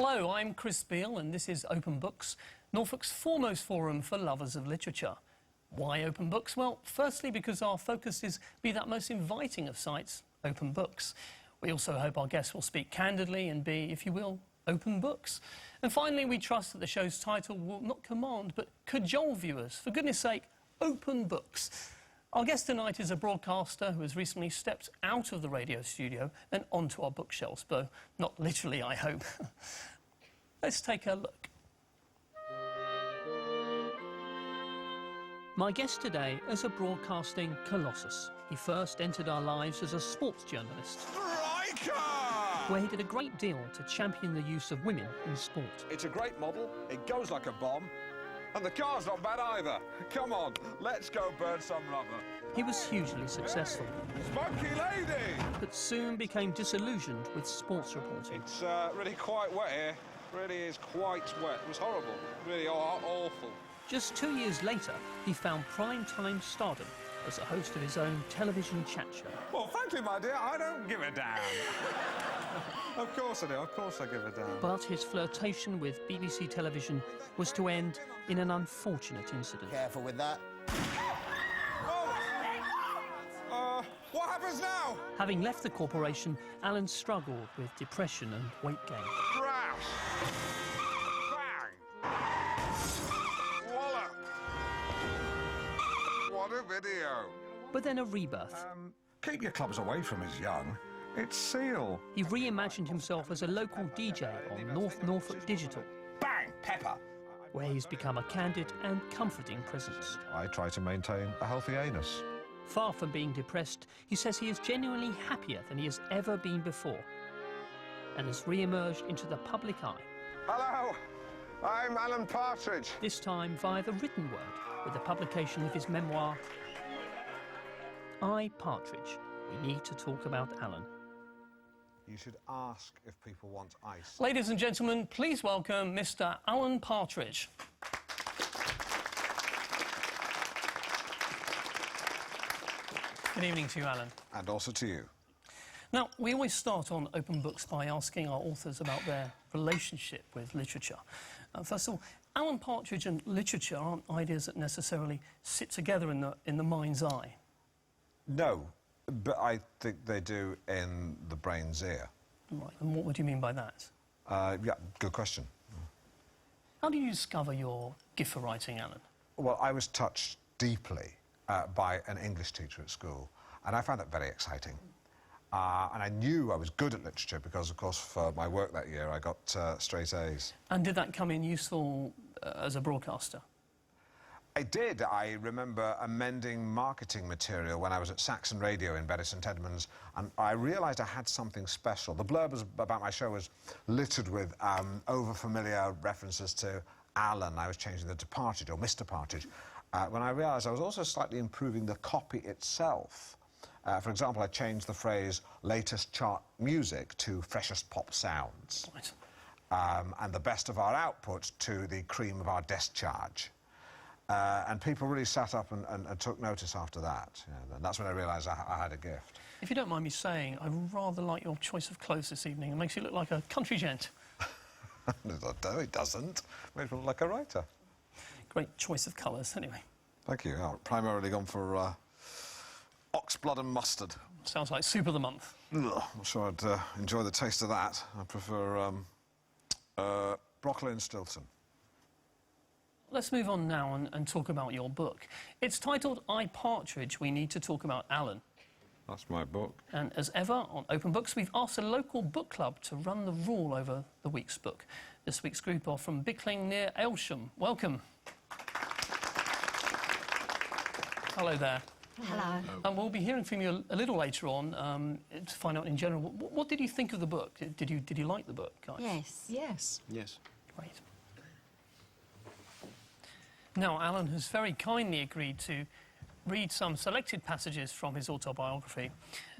Hello, I'm Chris Beale and this is Open Books, Norfolk's foremost forum for lovers of literature. Why Open Books? Well, firstly because our focus is be that most inviting of sites, open books. We also hope our guests will speak candidly and be, if you will, open books. And finally, we trust that the show's title will not command but cajole viewers. For goodness sake, open books. Our guest tonight is a broadcaster who has recently stepped out of the radio studio and onto our bookshelves, though not literally, I hope. Let's take a look. My guest today is a broadcasting colossus. He first entered our lives as a sports journalist, where he did a great deal to champion the use of women in sport. It's a great model, it goes like a bomb, and the car's not bad either. Come on, let's go burn some rubber. He was hugely successful, Spunky lady! but soon became disillusioned with sports reporting. It's really quite wet here. Really is quite wet. It was horrible. Really awful. Just 2 years later, he found prime-time stardom as a host of his own television chat show. Well, frankly, my dear, I don't give a damn. Of course I do. Of course I give a damn. But his flirtation with BBC television was to end in an unfortunate incident. Careful with that. What happens now? Having left the corporation, Alan struggled with depression and weight gain. Crash! Bang! Wallop! What a video. But then a rebirth. Keep your clubs away from us young. It's Seal. He reimagined himself as a local DJ on North Norfolk Digital, Bang! Pepper. where he's become a candid and comforting presence. I try to maintain a healthy anus. Far from being depressed, he says he is genuinely happier than he has ever been before and has re-emerged into the public eye. Hello, I'm Alan Partridge. This time via the written word, with the publication of his memoir, I, Partridge. We need to talk about Alan. You should ask if people want ice. Ladies and gentlemen, please welcome Mr. Alan Partridge. Good evening to you, Alan. And also to you. Now, we always start on Open Books by asking our authors about their relationship with literature. First of all, Alan Partridge and literature aren't ideas that necessarily sit together in the mind's eye. No, but I think they do in the brain's ear. Right, and what would you mean by that? Yeah, good question. How did you discover your gift for writing, Alan? Well, I was touched deeply by an English teacher at school, and I found that very exciting. And I knew I was good at literature because, of course, for my work that year, I got straight A's. And did that come in useful as a broadcaster? I did. I remember amending marketing material when I was at Saxon Radio in Bury St Edmunds, and I realised I had something special. The blurb about my show was littered with over-familiar references to Alan. I was changing the to Partridge, or Mr Partridge, when I realised I was also slightly improving the copy itself. For example, I changed the phrase latest chart music to freshest pop sounds. Right. And the best of our output to the cream of our discharge. And people really sat up and took notice after that. Yeah, and that's when I realised I had a gift. If you don't mind me saying, I rather like your choice of clothes this evening. It makes you look like a country gent. No, it doesn't. It makes me look like a writer. Great choice of colours, anyway. Thank you. I've primarily gone for ox blood and mustard. Sounds like soup of the month. Ugh, I'm sure I'd enjoy the taste of that. I prefer broccoli and Stilton. Let's move on now and talk about your book. It's titled I, Partridge, We Need to Talk About Alan. That's my book. And as ever, on Open Books, we've asked a local book club to run the rule over the week's book. This week's group are from Bickling near Aylsham. Welcome. Hello there. Hello. And we'll be hearing from you a little later on to find out in general. What did you think of the book? Did you like the book, guys? Yes. Yes. Yes. Great. Now, Alan has very kindly agreed to read some selected passages from his autobiography.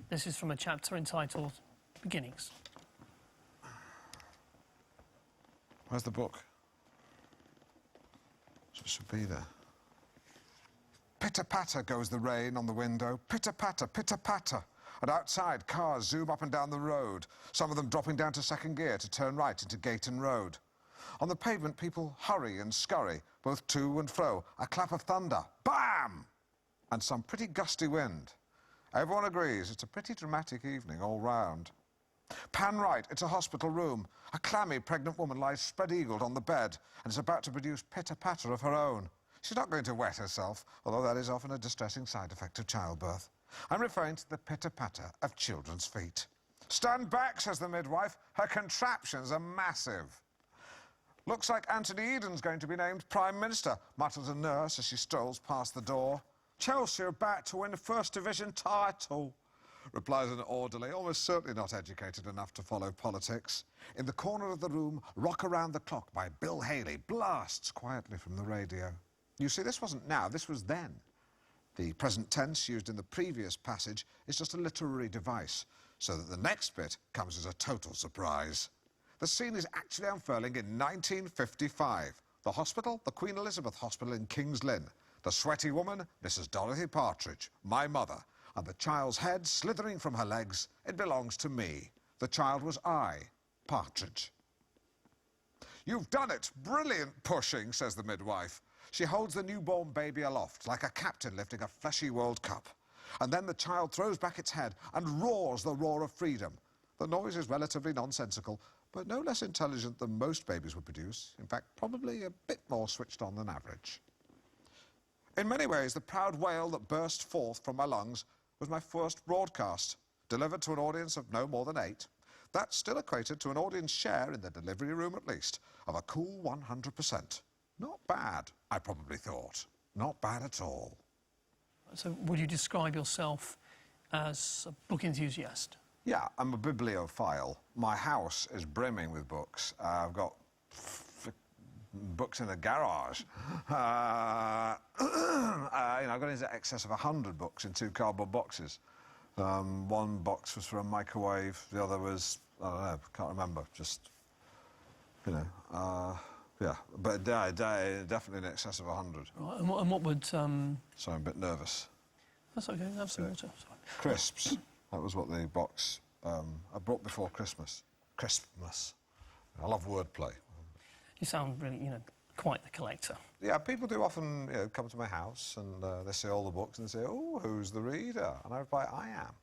This is from a chapter entitled Beginnings. Where's the book? It should be there. Pitter-patter goes the rain on the window. Pitter-patter, pitter-patter. And outside, cars zoom up and down the road, some of them dropping down to second gear to turn right into Gayton Road. On the pavement, people hurry and scurry, both to and fro. A clap of thunder, bam! And some pretty gusty wind. Everyone agrees it's a pretty dramatic evening all round. Pan right, it's a hospital room. A clammy pregnant woman lies spread-eagled on the bed and is about to produce pitter-patter of her own. She's not going to wet herself, although that is often a distressing side effect of childbirth. I'm referring to the pitter-patter of children's feet. Stand back, says the midwife. Her contraptions are massive. Looks like Anthony Eden's going to be named Prime Minister, mutters a nurse as she strolls past the door. Chelsea are about to win the First Division title, replies an orderly, almost certainly not educated enough to follow politics. In the corner of the room, Rock Around the Clock by Bill Haley blasts quietly from the radio. You see, this wasn't now, this was then. The present tense used in the previous passage is just a literary device, so that the next bit comes as a total surprise. The scene is actually unfurling in 1955. The hospital, the Queen Elizabeth Hospital in King's Lynn. The sweaty woman, Mrs. Dorothy Partridge, my mother, and the child's head slithering from her legs. It belongs to me. The child was I, Partridge. You've done it! Brilliant pushing, says the midwife. She holds the newborn baby aloft, like a captain lifting a fleshy World Cup. And then the child throws back its head and roars the roar of freedom. The noise is relatively nonsensical, but no less intelligent than most babies would produce. In fact, probably a bit more switched on than average. In many ways, the proud wail that burst forth from my lungs was my first broadcast, delivered to an audience of no more than 8. That still equated to an audience share, in the delivery room at least, of a cool 100%. Not bad, I probably thought. Not bad at all. So would you describe yourself as a book enthusiast? Yeah, I'm a bibliophile. My house is brimming with books. I've got books in the garage. I've got into excess of 100 books in 2 cardboard boxes. One box was for a microwave, the other was, I don't know, can't remember, just, yeah. But definitely in excess of 100. Right, and what would... So I'm a bit nervous. That's OK, have some water. Sorry. Crisps. That was what the box I brought before Christmas. Christmas. I love wordplay. You sound really, quite the collector. Yeah, people do often, come to my house and they see all the books and they say, "Oh, who's the reader?" And I reply, "I am."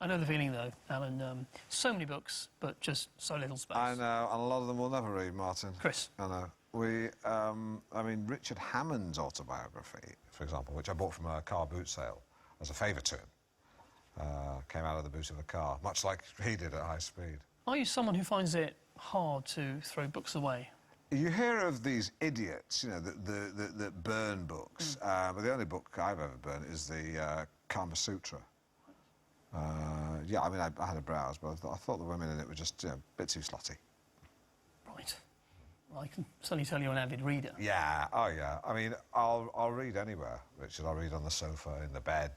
I know the feeling, though, Alan. So many books, but just so little space. I know, and a lot of them we'll never read, Martin. Chris. I know. Richard Hammond's autobiography, for example, which I bought from a car boot sale as a favour to him, came out of the boot of a car, much like he did at high speed. Are you someone who finds it hard to throw books away? You hear of these idiots, that burn books, but the only book I've ever burned is the Kama Sutra. I had a browse, but I thought the women in it were just a bit too slutty. Right. Well, I can certainly tell you're an avid reader. Yeah, oh yeah. I mean, I'll read anywhere, Richard. I'll read on the sofa, in the bed,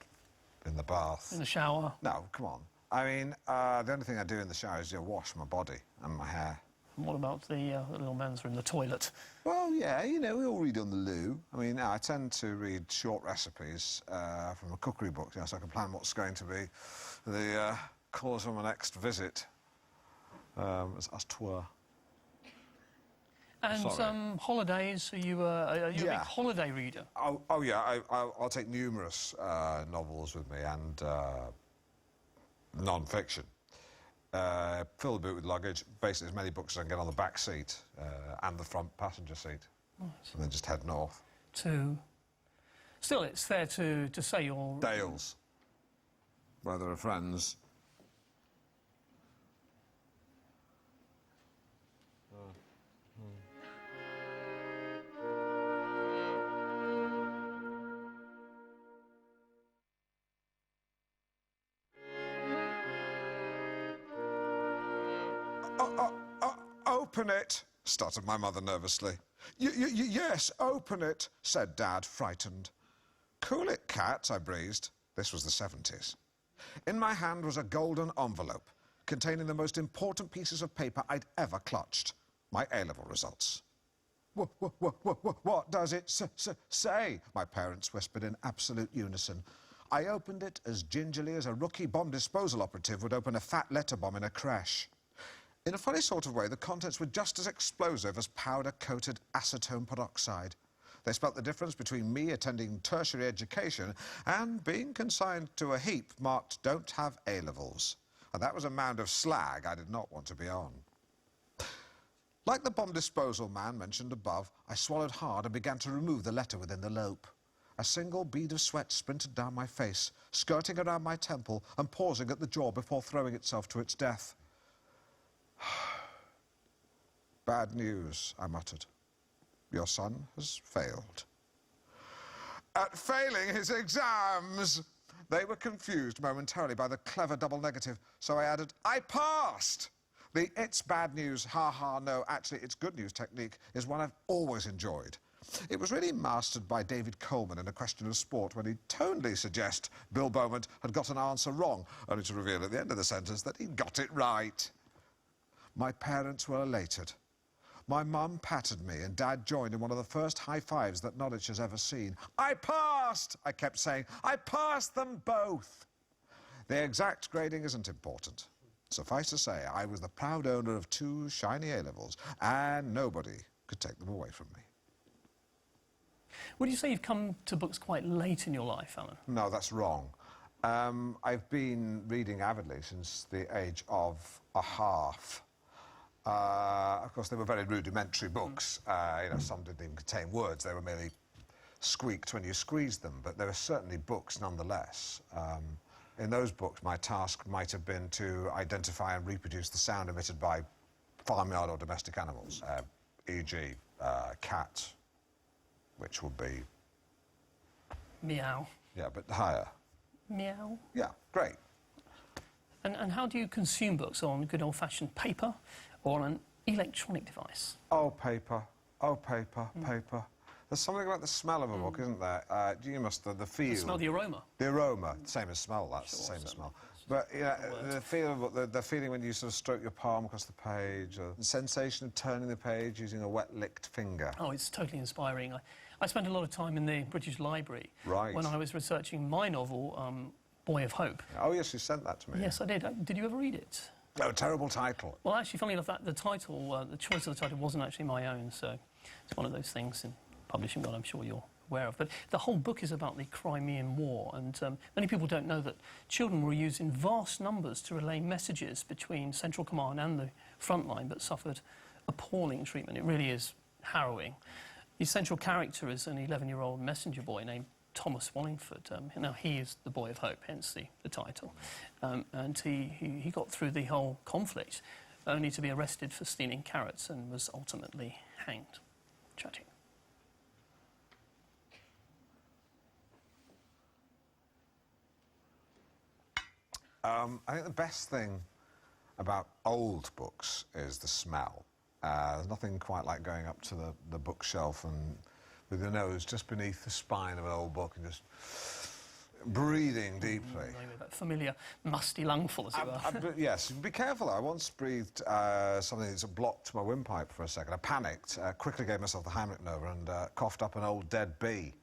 in the bath. In the shower? No, come on. I mean, the only thing I do in the shower is wash my body and my hair. And what about the little men's room, the toilet? Well, yeah, we all read on the loo. I mean, I tend to read short recipes from a cookery book, so I can plan what's going to be the cause of my next visit. As twere. And holidays, are you a big holiday reader? Oh yeah, I'll take numerous novels with me and non-fiction. Fill the boot with luggage, basically as many books as I can get on the back seat and the front passenger seat. Right. And then just head north. Still, it's fair to say you're... Dales, where there are friends. Open it, stuttered my mother nervously. Yes, open it, said Dad, frightened. Cool it, cat, I breezed. This was the 70s. In my hand was a golden envelope containing the most important pieces of paper I'd ever clutched. My A-level results. What does it say? My parents whispered in absolute unison. I opened it as gingerly as a rookie bomb disposal operative would open a fat letter bomb in a creche. In a funny sort of way, the contents were just as explosive as powder-coated acetone peroxide. They spelt the difference between me attending tertiary education and being consigned to a heap marked "Don't have A-levels." And that was a mound of slag I did not want to be on. Like the bomb disposal man mentioned above, I swallowed hard and began to remove the letter within the lope. A single bead of sweat sprinted down my face, skirting around my temple and pausing at the jaw before throwing itself to its death. "Bad news," I muttered. "Your son has failed." At failing his exams! They were confused momentarily by the clever double negative, so I added, "I passed!" The "it's bad news, ha-ha, no, actually it's good news" technique is one I've always enjoyed. It was really mastered by David Coleman in A Question of Sport when he'd tonally suggest Bill Beaumont had got an answer wrong, only to reveal at the end of the sentence that he'd got it right. My parents were elated. My mum patted me and Dad joined in one of the first high fives that Norwich has ever seen. "I passed!" I kept saying. "I passed them both!" The exact grading isn't important. Suffice to say, I was the proud owner of 2 shiny A-levels, and nobody could take them away from me. Would you say you've come to books quite late in your life, Alan? No, that's wrong. I've been reading avidly since the age of a half. Of course, they were very rudimentary books. You know, some didn't even contain words. They were merely squeaked when you squeezed them, but they were certainly books nonetheless. In those books, my task might have been to identify and reproduce the sound emitted by farmyard or domestic animals, e.g. Cat, which would be... Meow. Yeah, but higher. Meow. Yeah, great. And how do you consume books? On good old-fashioned paper or on an electronic device? Oh, paper. Oh, paper, paper. There's something about the smell of a book, isn't there? You must, the feel... The smell, the aroma. The aroma, same as smell, that's the same as smell. But, yeah, the feel of the feeling when you sort of stroke your palm across the page, or the sensation of turning the page using a wet-licked finger. Oh, it's totally inspiring. I spent a lot of time in the British Library when I was researching my novel, Boy of Hope. Oh, yes, you sent that to me. Yes, I did. Did you ever read it? Oh, terrible title. Well, actually, funnily enough, the title, the choice of the title wasn't actually my own, so it's one of those things in publishing that I'm sure you're aware of. But the whole book is about the Crimean War, and many people don't know that children were used in vast numbers to relay messages between Central Command and the front line, but suffered appalling treatment. It really is harrowing. The central character is an 11-year-old messenger boy named Thomas Wallingford. Now, he is the Boy of Hope, hence the title. And he got through the whole conflict, only to be arrested for stealing carrots and was ultimately hanged. Tragic. I think the best thing about old books is the smell. There's nothing quite like going up to the bookshelf and with your nose just beneath the spine of an old book and just breathing deeply. That familiar musty lungful, as it were. Yes, be careful. I once breathed something that blocked my windpipe for a second. I panicked, quickly gave myself the Heimlich maneuver and coughed up an old dead bee.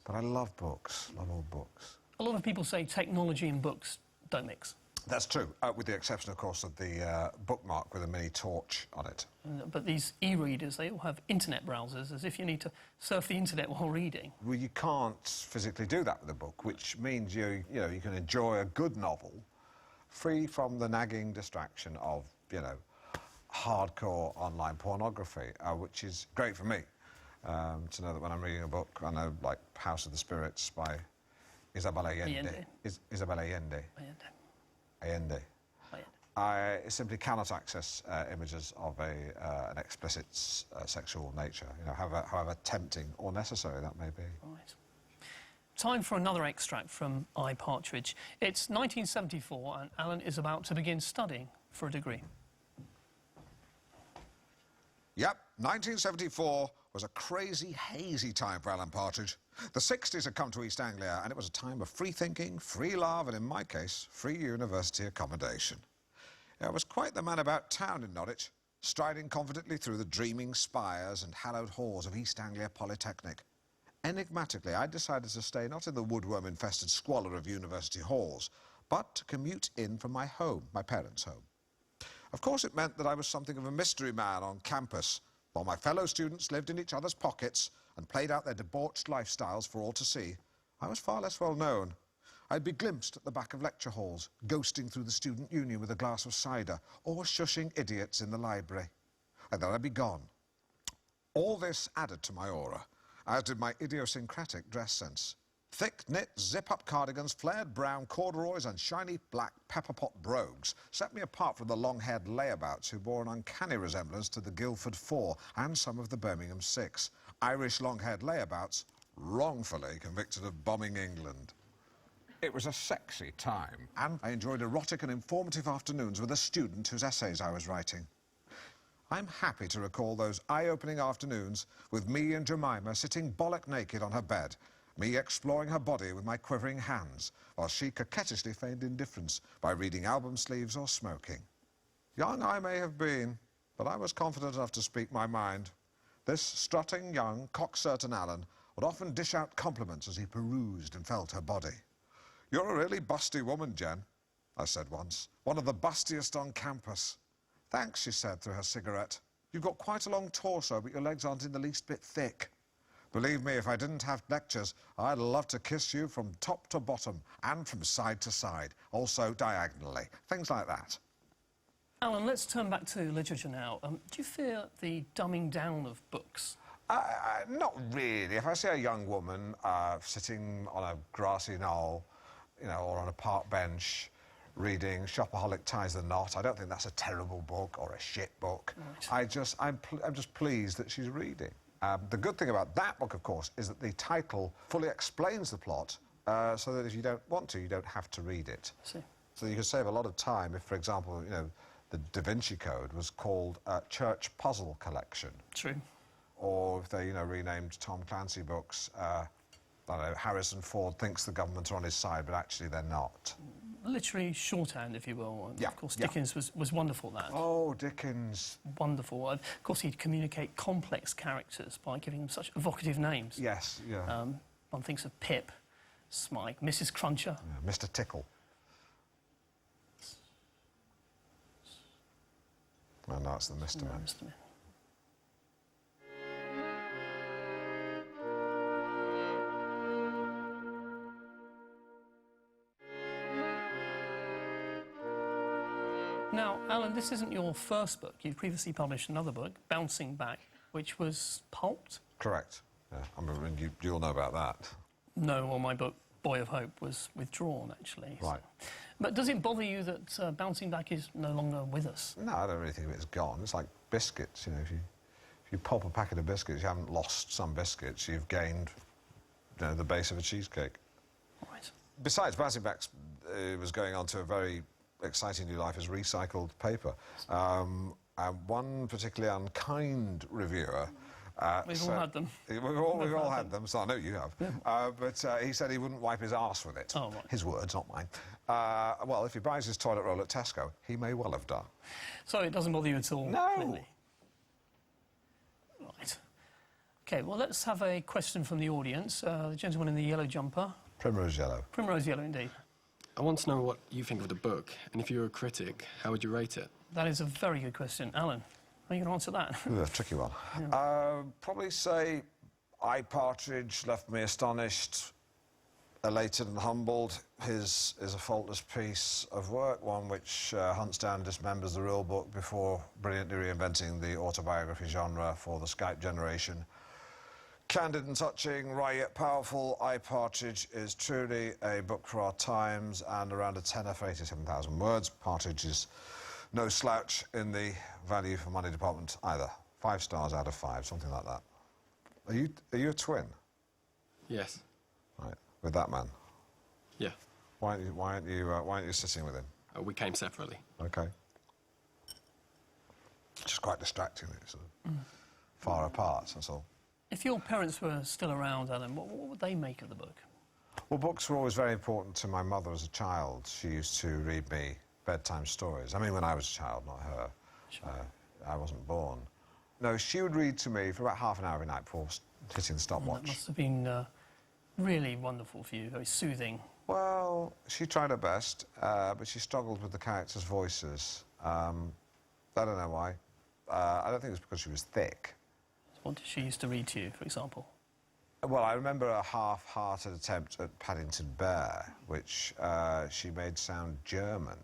But I love books, love old books. A lot of people say technology and books don't mix. That's true, with the exception, of course, of the bookmark with a mini torch on it. But these e-readers, they all have internet browsers, as if you need to surf the internet while reading. Well, you can't physically do that with a book, which means you can enjoy a good novel free from the nagging distraction of, hardcore online pornography, which is great for me, to know that when I'm reading a book, I know, like House of the Spirits by Isabel Allende. Isabel Allende. Allende. I simply cannot access images of an explicit sexual nature, however tempting or necessary that may be. Right. Time for another extract from Partridge. It's 1974 and Alan is about to begin studying for a degree. Yep, 1974 was a crazy, hazy time for Alan Partridge. The 60s had come to East Anglia, and it was a time of free thinking, free love, and in my case, free university accommodation. I was quite the man about town in Norwich, striding confidently through the dreaming spires and hallowed halls of East Anglia Polytechnic. Enigmatically, I decided to stay not in the woodworm-infested squalor of university halls, but to commute in from my home, my parents' home. Of course, it meant that I was something of a mystery man on campus, while my fellow students lived in each other's pockets and played out their debauched lifestyles for all to see. I was far less well known. I'd be glimpsed at the back of lecture halls, ghosting through the student union with a glass of cider, or shushing idiots in the library. And then I'd be gone. All this added to my aura, as did my idiosyncratic dress sense. Thick knit, zip-up cardigans, flared brown corduroys and shiny black pepper-pot brogues set me apart from the long-haired layabouts who bore an uncanny resemblance to the Guildford Four and some of the Birmingham Six. Irish long-haired layabouts wrongfully convicted of bombing England. It was a sexy time, and I enjoyed erotic and informative afternoons with a student whose essays I was writing. I'm happy to recall those eye-opening afternoons with me and Jemima sitting bollock naked on her bed, me exploring her body with my quivering hands, while she coquettishly feigned indifference by reading album sleeves or smoking. Young I may have been, but I was confident enough to speak my mind. This strutting young, cock-certain Alan would often dish out compliments as he perused and felt her body. "You're a really busty woman, Jen," I said once. "One of the bustiest on campus." "Thanks," she said through her cigarette. "You've got quite a long torso, but your legs aren't in the least bit thick. Believe me, if I didn't have lectures, I'd love to kiss you from top to bottom and from side to side, also diagonally. Things like that." Alan, let's turn back to literature now. Do you fear the dumbing down of books? Not really. If I see a young woman sitting on a grassy knoll, you know, or on a park bench, reading Shopaholic Ties the Knot, I don't think that's a terrible book or a shit book. Right. I'm just pleased that she's reading. The good thing about that book, of course, is that the title fully explains the plot, so that if you don't want to, you don't have to read it. See. So you can save a lot of time if, for example, you know, the Da Vinci Code was called Church Puzzle Collection. True. Or if they, you know, renamed Tom Clancy books, I don't know, Harrison Ford thinks the government are on his side, but actually they're not. Literary shorthand, if you will. And yeah. Of course, Dickens was wonderful at that. Oh, Dickens. Wonderful. Of course, he'd communicate complex characters by giving them such evocative names. Yes, yeah. One thinks of Pip, Smike, Mrs. Cruncher. Yeah, Mr. Tickle. Oh, no, it's the Mr. Man. Mr. Man. Now, Alan, this isn't your first book. You've previously published another book, Bouncing Back, which was pulped? Correct. Yeah, I mean, you'll know about that. No, well, my book, Boy of Hope, was withdrawn, actually. Right. So. But does it bother you that Bouncing Back is no longer with us? No, I don't really think it's gone. It's like biscuits, you know. If you pop a packet of biscuits, you haven't lost some biscuits, you've gained, you know, the base of a cheesecake. Right. Besides, Bouncing Back was going on to a very exciting new life as recycled paper. And one particularly unkind reviewer... we've all had them. We've all had them, so I know you have. Yeah. But he said he wouldn't wipe his arse with it. Oh, right. His words, not mine. Well, if he buys his toilet roll at Tesco, he may well have done. So it doesn't bother you at all? No. Clearly. Right. OK, well, let's have a question from the audience. The gentleman in the yellow jumper. Primrose yellow. Primrose yellow, indeed. I want to know what you think of the book, and if you were a critic, how would you rate it? That is a very good question. Alan, are you going to answer that? Ooh, a tricky one. Yeah. Probably say Partridge left me astonished, elated and humbled. His is a faultless piece of work, one which hunts down and dismembers the real book before brilliantly reinventing the autobiography genre for the Skype generation. Candid and touching, wry yet powerful, Partridge is truly a book for our times, and around a tenor for 87,000 words. Partridge is no slouch in the value for money department either. 5 stars out of 5, something like that. Are you a twin? Yes. Right, with that man. Yeah. Why aren't you sitting with him? We came separately. Okay. Just quite distracting. It's far apart. That's all. If your parents were still around, Alan, what would they make of the book? Well, books were always very important to my mother as a child. She used to read me bedtime stories. I mean, when I was a child, not her. Sure. I wasn't born. No, she would read to me for about half an hour every night hitting the stopwatch. That must have been really wonderful for you, very soothing. Well, she tried her best, but she struggled with the characters' voices. I don't know why. I don't think it was because she was thick. What did she used to read to you, for example? Well, I remember a half-hearted attempt at Paddington Bear, which she made sound German.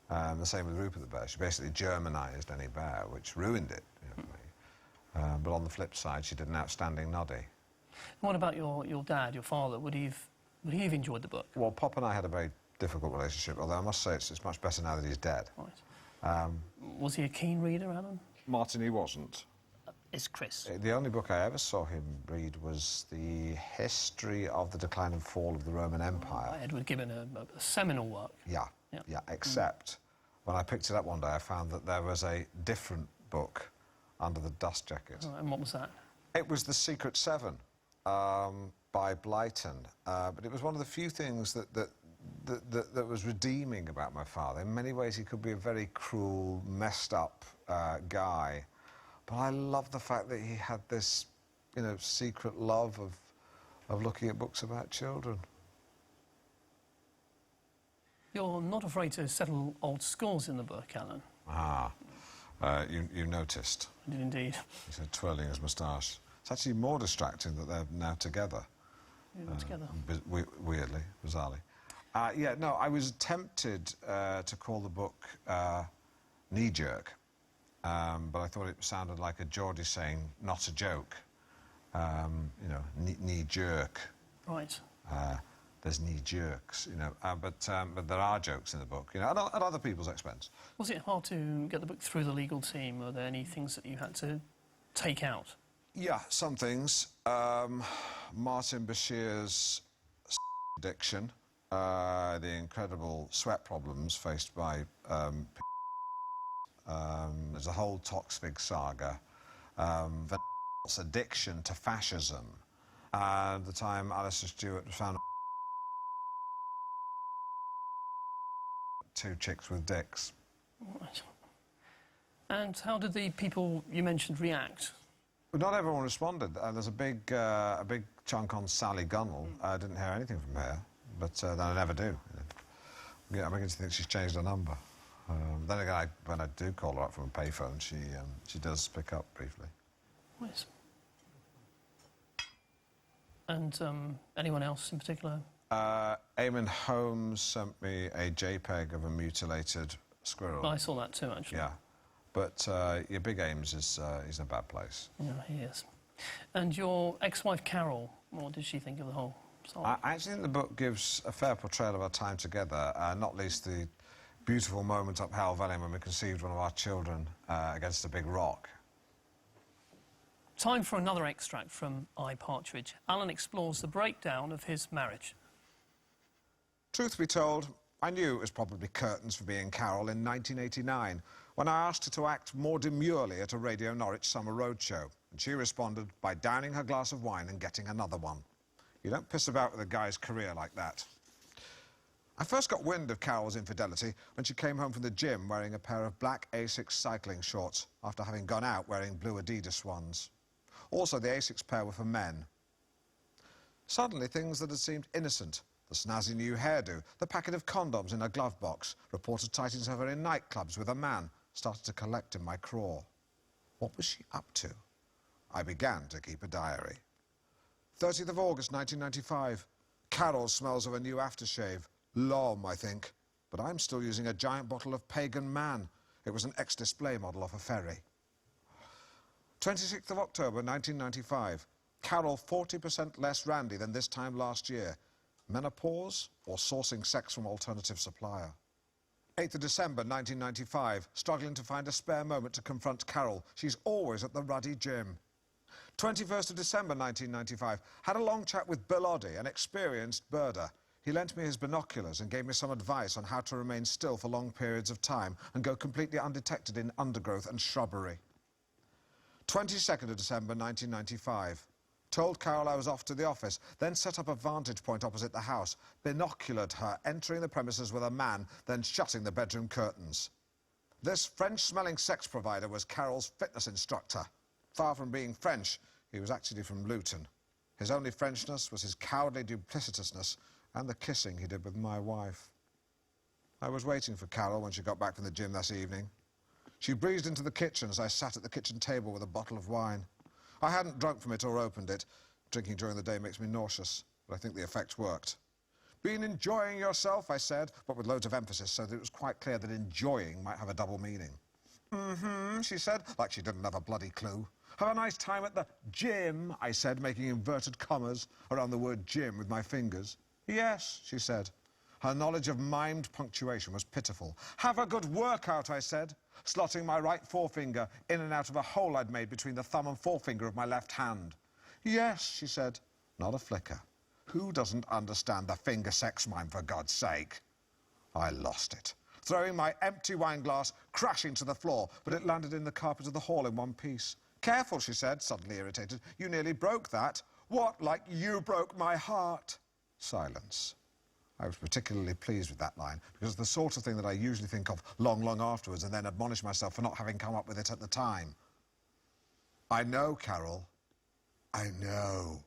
The same with Rupert the Bear. She basically Germanised any bear, which ruined it, you know, for me. But on the flip side, she did an outstanding noddy. And what about your dad, your father? Would he have enjoyed the book? Well, Pop and I had a very difficult relationship, although I must say it's much better now that he's dead. Right. Was he a keen reader, Alan? Martin, he wasn't. It's Chris. The only book I ever saw him read was the history of the decline and fall of the Roman Empire. By Edward Gibbon, a seminal work. Yeah, except when I picked it up one day, I found that there was a different book under the dust jacket. And what was that? It was The Secret Seven by Blyton. But it was one of the few things that was redeeming about my father. In many ways, he could be a very cruel, messed up guy. But I love the fact that he had this, you know, secret love of looking at books about children. You're not afraid to settle old scores in the book, Alan. You noticed. I did indeed. He said, twirling his moustache. It's actually more distracting that they're now together. Yeah, together. Weirdly, bizarrely. Yeah, no, I was tempted to call the book Knee-Jerk, but I thought it sounded like a Geordie saying, not a joke. You know, knee-jerk. Right. There's knee-jerks, you know, but there are jokes in the book, you know, at other people's expense. Was it hard to get the book through the legal team? Were there any things that you had to take out? Yeah, some things. Martin Bashir's addiction, the incredible sweat problems faced by there's a whole Toxvig saga, Van's addiction to fascism, and the time Alistair Stewart found two chicks with dicks. Right. And how did the people you mentioned react? Well, not everyone responded. There's a big chunk on Sally Gunnell. I didn't hear anything from her, but then I never do. You know. Yeah, I'm beginning to think she's changed her number. Then again, when I do call her up from a payphone, she does pick up briefly. Yes. And anyone else in particular? Eamon Holmes sent me a JPEG of a mutilated squirrel. I saw that too, actually. Yeah. But your Big Ames he's in a bad place. Yeah, he is. And your ex-wife, Carol, what did she think of the whole story? I actually think the book gives a fair portrayal of our time together, not least the beautiful moment up Hell Valley when we conceived one of our children against a big rock. Time for another extract from Partridge. Alan explores the breakdown of his marriage. Truth be told, I knew it was probably curtains for being Carol in 1989, when I asked her to act more demurely at a Radio Norwich summer roadshow, and she responded by downing her glass of wine and getting another one. You don't piss about with a guy's career like that. I first got wind of Carol's infidelity when she came home from the gym wearing a pair of black Asics cycling shorts after having gone out wearing blue Adidas ones. Also, the Asics pair were for men. Suddenly, things that had seemed innocent, the snazzy new hairdo, the packet of condoms in her glove box, reported sightings of her in nightclubs with a man, started to collect in my craw. What was she up to? I began to keep a diary. 30th of August, 1995. Carol smells of a new aftershave. Lom, I think. But I'm still using a giant bottle of Pagan Man. It was an ex-display model off a ferry. 26th of October, 1995. Carol 40% less randy than this time last year. Menopause or sourcing sex from alternative supplier. 8th of December, 1995. Struggling to find a spare moment to confront Carol. She's always at the ruddy gym. 21st of December, 1995. Had a long chat with Bill Oddie, an experienced birder. He lent me his binoculars and gave me some advice on how to remain still for long periods of time and go completely undetected in undergrowth and shrubbery. 22nd of December, 1995. Told Carol I was off to the office, then set up a vantage point opposite the house, binoculared her, entering the premises with a man, then shutting the bedroom curtains. This French-smelling sex provider was Carol's fitness instructor. Far from being French, He was actually from Luton. His only Frenchness was his cowardly duplicitousness and the kissing he did with my wife. I was waiting for Carol when she got back from the gym that evening. She breezed into the kitchen as I sat at the kitchen table with a bottle of wine. I hadn't drunk from it or opened it. Drinking during the day makes me nauseous, but I think the effect worked. Been enjoying yourself, I said, but with loads of emphasis so that it was quite clear that enjoying might have a double meaning. Mm-hmm, she said, like she didn't have a bloody clue. Have a nice time at the gym, I said, making inverted commas around the word gym with my fingers. Yes, she said. Her knowledge of mimed punctuation was pitiful. Have a good workout, I said, slotting my right forefinger in and out of a hole I'd made between the thumb and forefinger of my left hand. Yes, she said, not a flicker. Who doesn't understand the finger sex mime, for God's sake? I lost it, throwing my empty wine glass crashing to the floor, but it landed in the carpet of the hall in one piece. Careful, she said, suddenly irritated. You nearly broke that. What, like you broke my heart? Silence. I was particularly pleased with that line, because it's the sort of thing that I usually think of long, long afterwards and then admonish myself for not having come up with it at the time. I know, Carol. I know.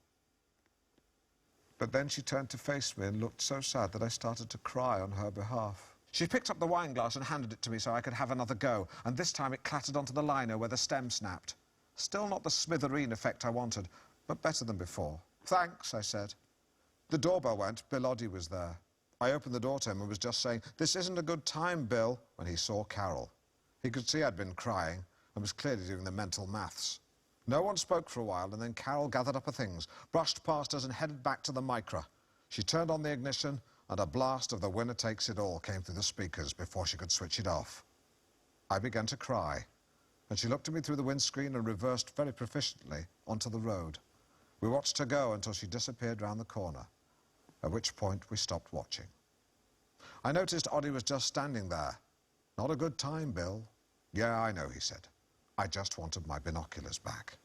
But then she turned to face me and looked so sad that I started to cry on her behalf. She picked up the wine glass and handed it to me so I could have another go, and this time it clattered onto the liner where the stem snapped. Still not the smithereen effect I wanted, but better than before. Thanks, I said. The doorbell went. Bill Oddie was there. I opened the door to him and was just saying, "This isn't a good time, Bill," when he saw Carol. He could see I'd been crying and was clearly doing the mental maths. No one spoke for a while, and then Carol gathered up her things, brushed past us and headed back to the Micra. She turned on the ignition, and a blast of The Winner Takes It All came through the speakers before she could switch it off. I began to cry, and she looked at me through the windscreen and reversed very proficiently onto the road. We watched her go until she disappeared round the corner, at which point we stopped watching. I noticed Oddie was just standing there. "Not a good time, Bill." "Yeah, I know," he said. "I just wanted my binoculars back."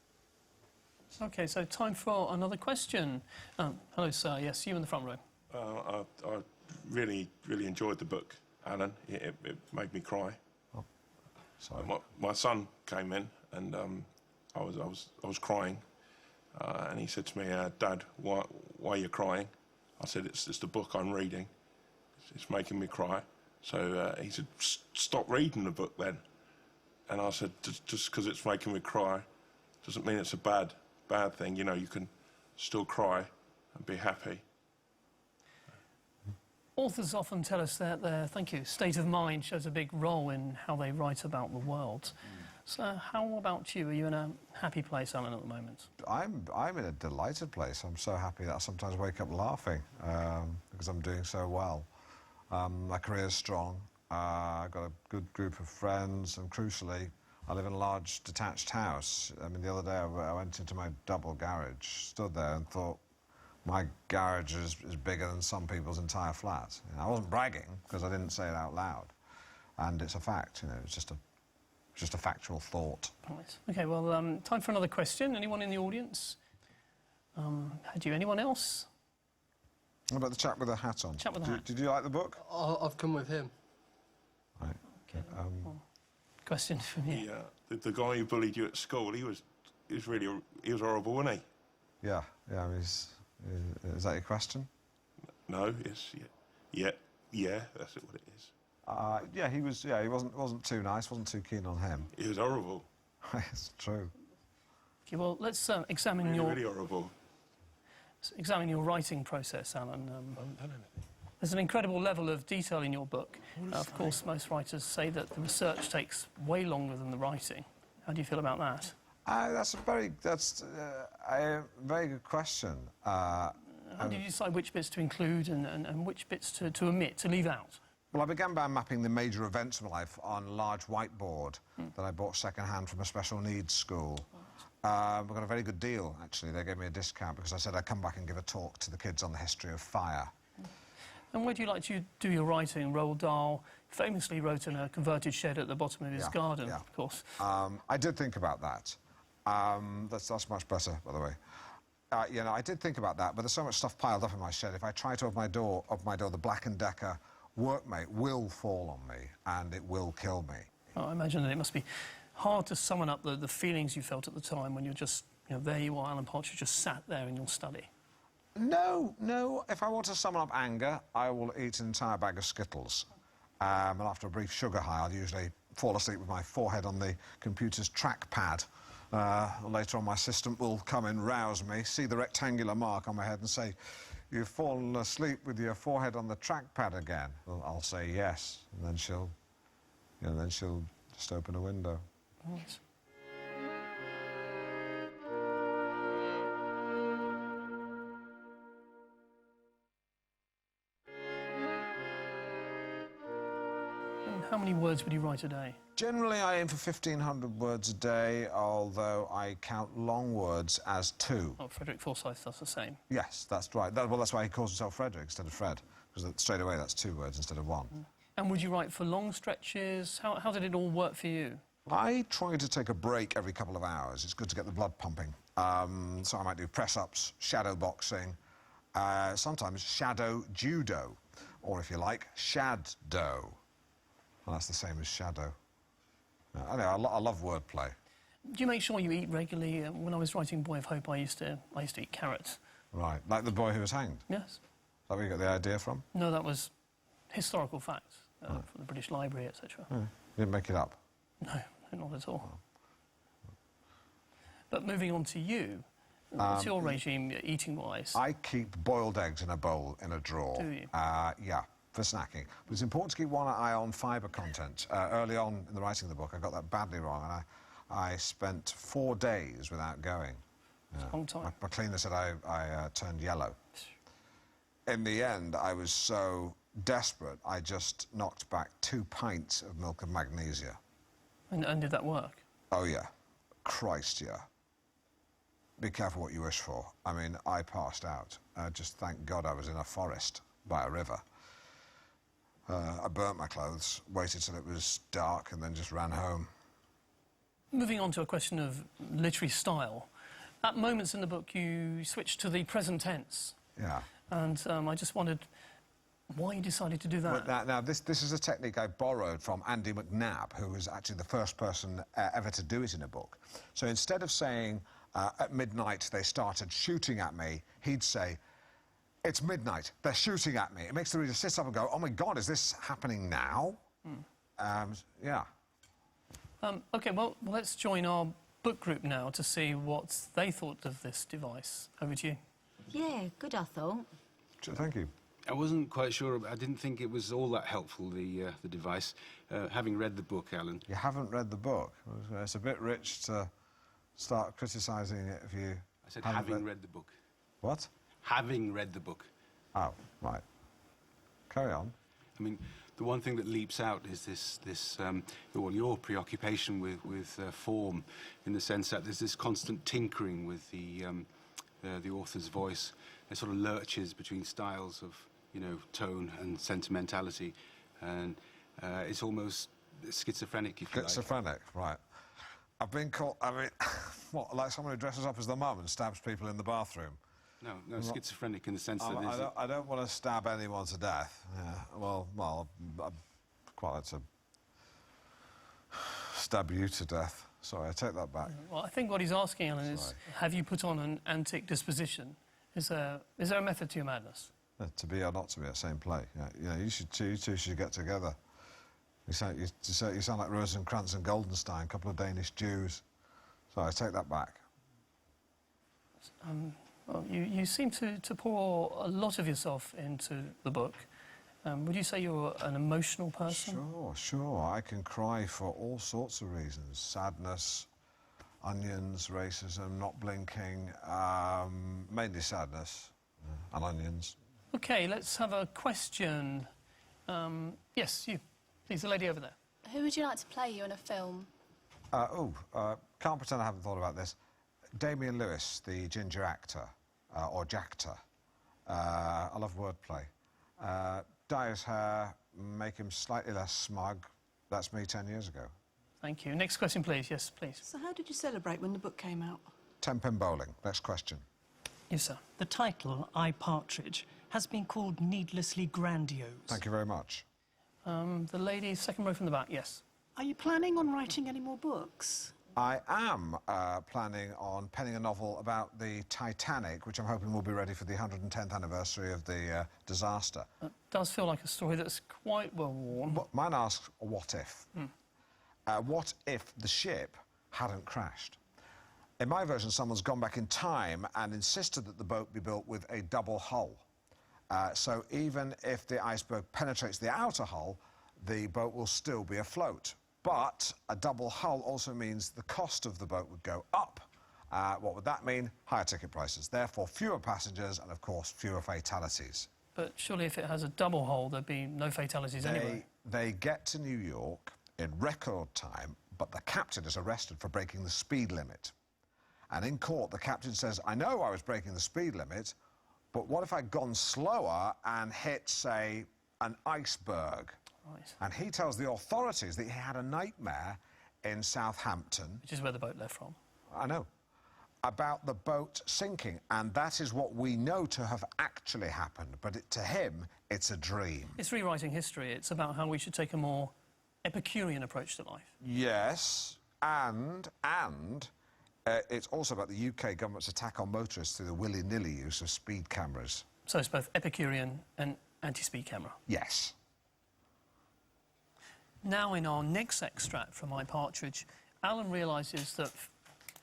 OK, so time for another question. Hello, sir. Yes, you in the front row. I really enjoyed the book, Alan. It made me cry. Oh, sorry. My son came in and I was crying, and he said to me, "Dad, why are you crying?" I said, "It's the book I'm reading. It's making me cry." So he said, "Stop reading the book then." And I said, "Just because it's making me cry doesn't mean it's a bad thing. You know, you can still cry and be happy." Authors often tell us that their, thank you, state of mind shows a big role in how they write about the world. So how about you? Are you in a happy place, Alan, at the moment? I'm in a delighted place. I'm so happy that I sometimes wake up laughing because I'm doing so well. My career's strong. I've got a good group of friends, and crucially, I live in a large detached house. I mean, the other day I went into my double garage, stood there and thought, my garage is bigger than some people's entire flat. You know, I wasn't bragging because I didn't say it out loud, and it's a fact. You know, it's just a factual thought. Right. OK, well, time for another question. Anyone in the audience? Had you anyone else? What about the chap with the hat on? Chap with the hat. Did you like the book? I've come with him. Right. Okay. Question from you. The guy who bullied you at school, he was horrible, wasn't he? Yeah. I mean, is that your question? No, it's yeah, that's what it is. Yeah, he was. Yeah, he wasn't too nice. Wasn't too keen on him. He was horrible. It's true. Okay, well, let's examine really horrible. Examine your writing process, Alan. I haven't done anything. There's an incredible level of detail in your book. Of course, most writers say that the research takes way longer than the writing. How do you feel about that? That's a very good question. How do you decide which bits to include and which bits to omit, to leave out? Well, I began by mapping the major events of my life on a large whiteboard that I bought second-hand from a special needs school. We got a very good deal, actually. They gave me a discount because I said I'd come back and give a talk to the kids on the history of fire. And where do you like to do your writing? Roald Dahl famously wrote in a converted shed at the bottom of his garden, of course. I did think about that. That's much better, by the way. You know, I did think about that, but there's so much stuff piled up in my shed. If I try to open my door, the Black & Decker workmate will fall on me, and it will kill me. Oh, I imagine that it must be hard to summon up the feelings you felt at the time when you're just You know, there you are, Alan Partridge, just sat there in your study. No, no. If I want to summon up anger, I will eat an entire bag of Skittles. And after a brief sugar high, I'll usually fall asleep with my forehead on the computer's trackpad. Later on, my assistant will come and rouse me, see the rectangular mark on my head and say, "You've fallen asleep with your forehead on the trackpad again." Well, I'll say yes, and then she'll just open a window. Right. And how many words would you write a day? Generally, I aim for 1,500 words a day, although I count long words as 2. Oh, Frederick Forsyth does the same. Yes, that's right. Well, that's why he calls himself Frederick instead of Fred, because straight away that's 2 words instead of 1. And would you write for long stretches? How did it all work for you? I try to take a break every couple of hours. It's good to get the blood pumping. So I might do press-ups, shadow boxing, sometimes shadow judo, or if you like, shad-do. Well, that's the same as shadow. Anyway, I love wordplay. Do you make sure you eat regularly? When I was writing Boy of Hope, I used to eat carrots. Right, like the boy who was hanged? Yes. Is that where you got the idea from? No, that was historical facts from the British Library, etc. You didn't make it up? No, not at all. But moving on to you, what's your regime eating-wise? I keep boiled eggs in a bowl in a drawer. Do you? Yeah, for snacking. But it's important to keep one eye on fibre content. Early on in the writing of the book, I got that badly wrong, and I spent 4 days without going. It's a long time. My cleaner said I turned yellow. In the end, I was so desperate, I just knocked back 2 pints of milk and magnesia. And did that work? Oh, yeah. Christ, yeah. Be careful what you wish for. I mean, I passed out. Just thank God I was in a forest by a river. I burnt my clothes, waited till it was dark, and then just ran home. Moving on to a question of literary style. At moments in the book, you switched to the present tense. Yeah. And I just wondered why you decided to do that. Well, now this is a technique I borrowed from Andy McNabb, who was actually the first person ever to do it in a book. So instead of saying, at midnight they started shooting at me, he'd say, "It's midnight, they're shooting at me." It makes the reader sit up and go, "Oh my God, is this happening now?" Yeah. OK, well, let's join our book group now to see what they thought of this device. Over to you. Yeah, good, I thought. Thank you. I wasn't quite sure. I didn't think it was all that helpful, the device. Having read the book, Alan. You haven't read the book. It's a bit rich to start criticising it if you... I said having read the book. What? Having read the book. Oh, right. Carry on. I mean, the one thing that leaps out is your preoccupation with form, in the sense that there's this constant tinkering with the author's voice. It sort of lurches between styles of, tone and sentimentality, and it's almost schizophrenic, if you like. Schizophrenic, right. I've been called, I mean, what, like someone who dresses up as the mum and stabs people in the bathroom? No, schizophrenic in the sense that there's... I don't want to stab anyone to death. Yeah, well, I'd quite like to stab you to death. Sorry, I take that back. Well, I think what he's asking, Alan, is have you put on an antic disposition? Is there a method to your madness? To be or not to be at the same play. Yeah, you two should get together. You sound like Rosencrantz and Goldenstein, a couple of Danish Jews. So I take that back. Well, you seem to pour a lot of yourself into the book. Would you say you're an emotional person? Sure. I can cry for all sorts of reasons. Sadness, onions, racism, not blinking, mainly sadness and onions. OK, let's have a question. Yes, you. Please, the lady over there. Who would you like to play you in a film? Can't pretend I haven't thought about this. Damian Lewis, the ginger actor, or Jactor. I love wordplay. Dye his hair, make him slightly less smug. That's me 10 years ago. Thank you. Next question, please. Yes, please. So how did you celebrate when the book came out? 10-pin bowling. Next question. Yes, sir. The title, I, Partridge, has been called needlessly grandiose. Thank you very much. The lady, second row from the back, yes. Are you planning on writing any more books? I am planning on penning a novel about the Titanic, which I'm hoping will be ready for the 110th anniversary of the disaster. It does feel like a story that's quite well worn. Mine asks, what if? What if the ship hadn't crashed? In my version, someone's gone back in time and insisted that the boat be built with a double hull. So even if the iceberg penetrates the outer hull, the boat will still be afloat. But a double hull also means the cost of the boat would go up. What would that mean? Higher ticket prices. Therefore, fewer passengers and, of course, fewer fatalities. But surely if it has a double hull, there'd be no fatalities anyway. They get to New York in record time, but the captain is arrested for breaking the speed limit. And in court, the captain says, I know I was breaking the speed limit, but what if I'd gone slower and hit, say, an iceberg? Right. And he tells the authorities that he had a nightmare in Southampton. Which is where the boat left from. I know. About the boat sinking. And that is what we know to have actually happened. But to him, it's a dream. It's rewriting history. It's about how we should take a more Epicurean approach to life. Yes, and it's also about the UK government's attack on motorists through the willy-nilly use of speed cameras. So it's both Epicurean and anti-speed camera. Yes. Now, in our next extract from My Partridge, Alan realises that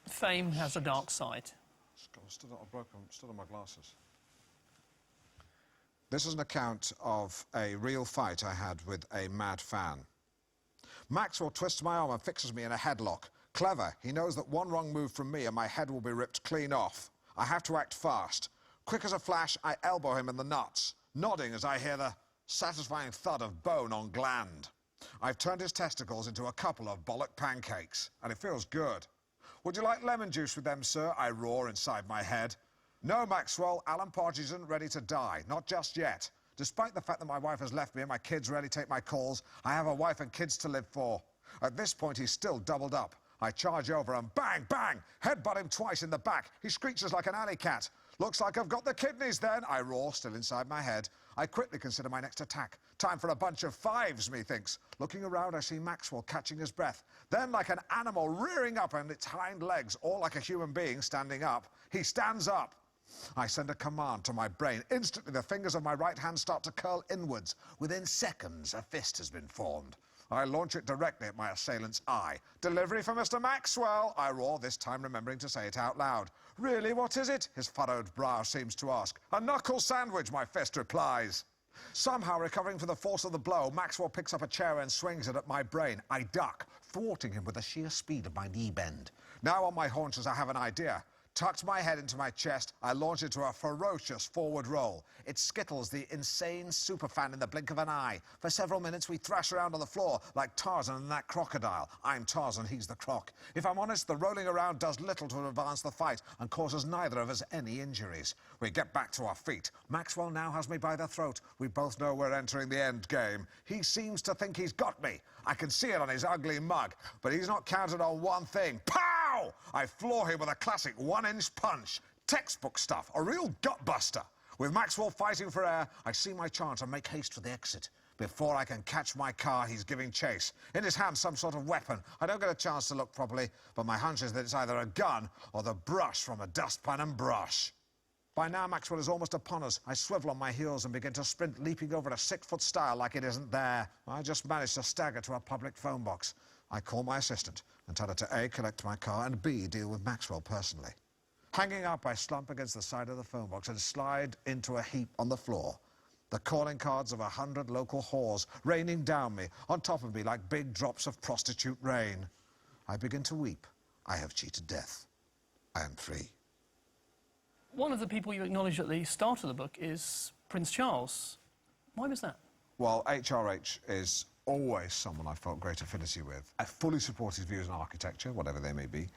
fame has a dark side. Stood on my glasses. This is an account of a real fight I had with a mad fan. Maxwell twists my arm and fixes me in a headlock. Clever. He knows that one wrong move from me and my head will be ripped clean off. I have to act fast. Quick as a flash, I elbow him in the nuts, nodding as I hear the satisfying thud of bone on gland. I've turned his testicles into a couple of bollock pancakes, and it feels good. Would you like lemon juice with them, sir? I roar inside my head. No, Maxwell, Alan Partridge isn't ready to die. Not just yet. Despite the fact that my wife has left me and my kids rarely take my calls, I have a wife and kids to live for. At this point, he's still doubled up. I charge over and bang, bang, headbutt him twice in the back. He screeches like an alley cat. Looks like I've got the kidneys then, I roar, still inside my head. I quickly consider my next attack. Time for a bunch of fives, methinks. Looking around, I see Maxwell catching his breath. Then, like an animal rearing up on its hind legs, all like a human being standing up, he stands up. I send a command to my brain. Instantly, the fingers of my right hand start to curl inwards. Within seconds, a fist has been formed. I launch it directly at my assailant's eye. Delivery for Mr. Maxwell, I roar, this time remembering to say it out loud. Really, what is it? His furrowed brow seems to ask. A knuckle sandwich, my fist replies. Somehow recovering from the force of the blow, Maxwell picks up a chair and swings it at my brain. I duck, thwarting him with the sheer speed of my knee bend. Now on my haunches, I have an idea. Tucked my head into my chest, I launch into a ferocious forward roll. It skittles the insane superfan in the blink of an eye. For several minutes, we thrash around on the floor like Tarzan and that crocodile. I'm Tarzan, he's the croc. If I'm honest, the rolling around does little to advance the fight and causes neither of us any injuries. We get back to our feet. Maxwell now has me by the throat. We both know we're entering the end game. He seems to think he's got me. I can see it on his ugly mug, but he's not counted on one thing. Pow! I floor him with a classic one-inch punch. Textbook stuff, a real gut-buster. With Maxwell fighting for air, I see my chance and make haste for the exit. Before I can catch my car, he's giving chase. In his hand, some sort of weapon. I don't get a chance to look properly, but my hunch is that it's either a gun or the brush from a dustpan and brush. By now, Maxwell is almost upon us. I swivel on my heels and begin to sprint, leaping over a 6-foot stile like it isn't there. I just managed to stagger to a public phone box. I call my assistant and tell her to A, collect my car, and B, deal with Maxwell personally. Hanging up, I slump against the side of the phone box and slide into a heap on the floor. The calling cards of 100 local whores raining down me, on top of me like big drops of prostitute rain. I begin to weep. I have cheated death. I am free. One of the people you acknowledge at the start of the book is Prince Charles. Why was that? Well, HRH is always someone I've felt great affinity with. I fully support his views on architecture, whatever they may be.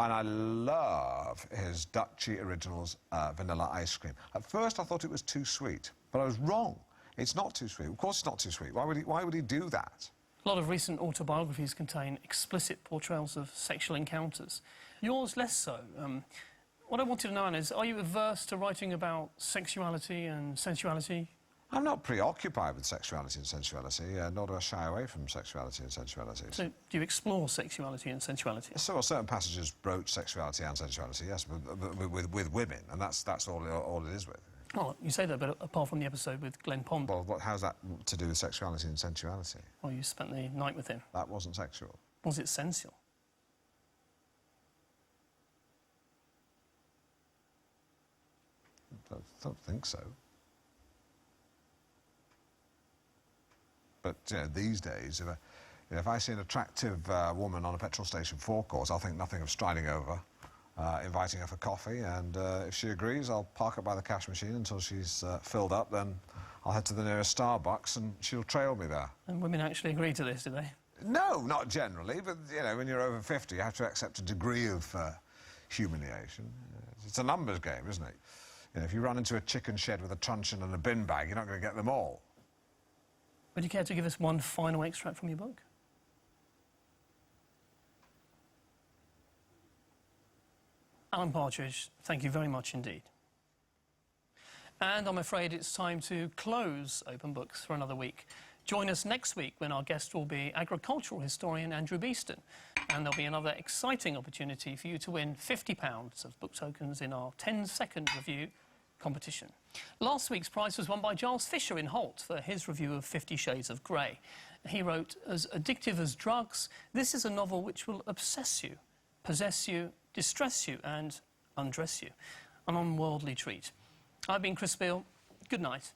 And I love his Duchy Originals vanilla ice cream. At first, I thought it was too sweet, but I was wrong. It's not too sweet. Of course it's not too sweet. Why would he do that? A lot of recent autobiographies contain explicit portrayals of sexual encounters. Yours less so. What I wanted to know, Anna, is are you averse to writing about sexuality and sensuality? I'm not preoccupied with sexuality and sensuality, nor do I shy away from sexuality and sensuality. So, do you explore sexuality and sensuality? So certain passages broach sexuality and sensuality, yes, with women, and that's all it is with. Oh, you say that, but apart from the episode with Glenn Pond, Well, how's that to do with sexuality and sensuality? well, you spent the night with him. That wasn't sexual. Was it sensual? I don't think so. But these days, if I see an attractive woman on a petrol station forecourt, I'll think nothing of striding over, inviting her for coffee, and if she agrees, I'll park up by the cash machine until she's filled up, then I'll head to the nearest Starbucks and she'll trail me there. And women actually agree to this, do they? No, not generally, but, when you're over 50, you have to accept a degree of humiliation. It's a numbers game, isn't it? If you run into a chicken shed with a truncheon and a bin bag, you're not going to get them all. Would you care to give us one final extract from your book? Alan Partridge, thank you very much indeed. And I'm afraid it's time to close Open Books for another week. Join us next week when our guest will be agricultural historian Andrew Beeston. And there'll be another exciting opportunity for you to win £50 of book tokens in our 10-second review competition. Last week's prize was won by Giles Fisher in Holt for his review of 50 Shades of Grey. He wrote, "As addictive as drugs, this is a novel which will obsess you, possess you, distress you and undress you. An unworldly treat." I've been Chris Beale. Good night.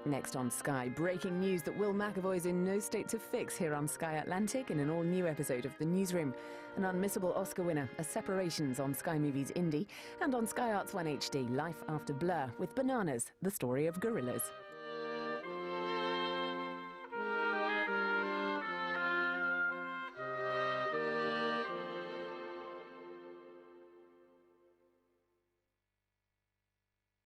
Next on Sky, breaking news that Will McAvoy's in no state to fix here on Sky Atlantic in an all-new episode of The Newsroom. An unmissable Oscar winner, A Separations on Sky Movies Indie, and on Sky Arts 1 HD, Life After Blur, with Bananas, the story of gorillas.